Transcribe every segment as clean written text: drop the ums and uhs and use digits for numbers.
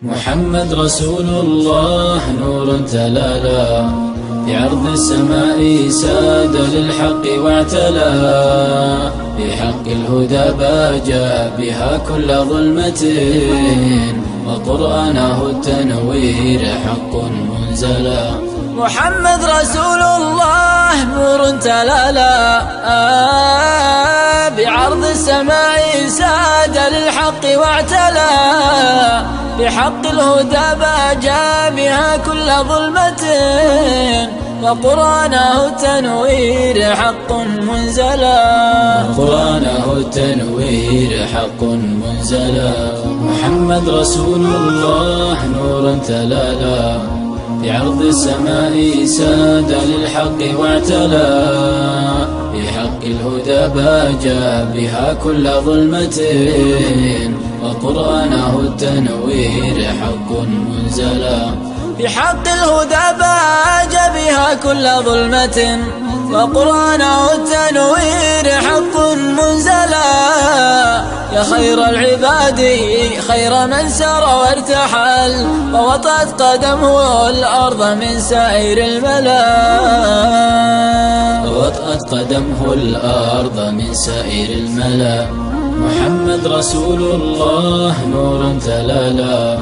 محمد رسول الله نور تلالا في عرض السماء ساد للحق واعتلى بحق الهدى باجى بها كل ظلمة وقرآنه التنوير حق منزلا. محمد رسول الله نور تلالا بعرض السماء ساد للحق واعتلى بحق الهدى باجى بها كل ظلمة وقرآنه التنوير حق منزلا. قرآنه التنوير حق منزلا. محمد رسول الله نور تلالا في عرض السماء ساد للحق واعتلى بحق الهدى باجى بها كل ظلمة وقرآنه التنوير حق منزلا. بحق الهدى باجى بها كل ظلمة وقرآنه التنوير حق منزلا. يا خير العباد خير من سار وارتحل ووطأت قدمه الأرض من سائر الملا. ووطأت قدمه الأرض من سائر الملا. محمد رسول الله نور تلالا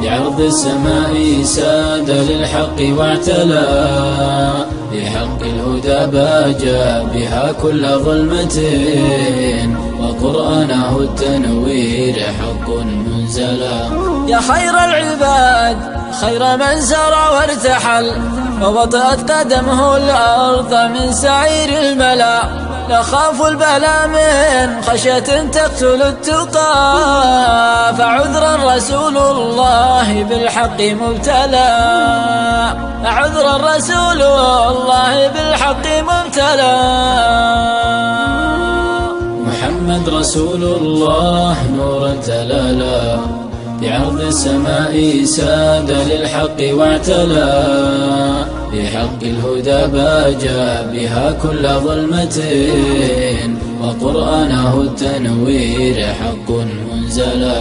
بعرض السماء ساد للحق واعتلى بحق الهدى باجى بها كل ظلمة وقرآنه التنوير حق منزلا. يا خير العباد خير من سار وارتحل ووطأت قدمه الأرض من سعير الملا. نخاف البلاء من خشية تقتل التقى فعذرا رسول الله بالحق مبتلى. عذرا رسول الله بالحق مبتلى. محمد رسول الله نور تلالا بعرض السماء ساد للحق واعتلى بحق الهدى باجى بها كل ظلمة وقرآنه التنوير حق منزلا.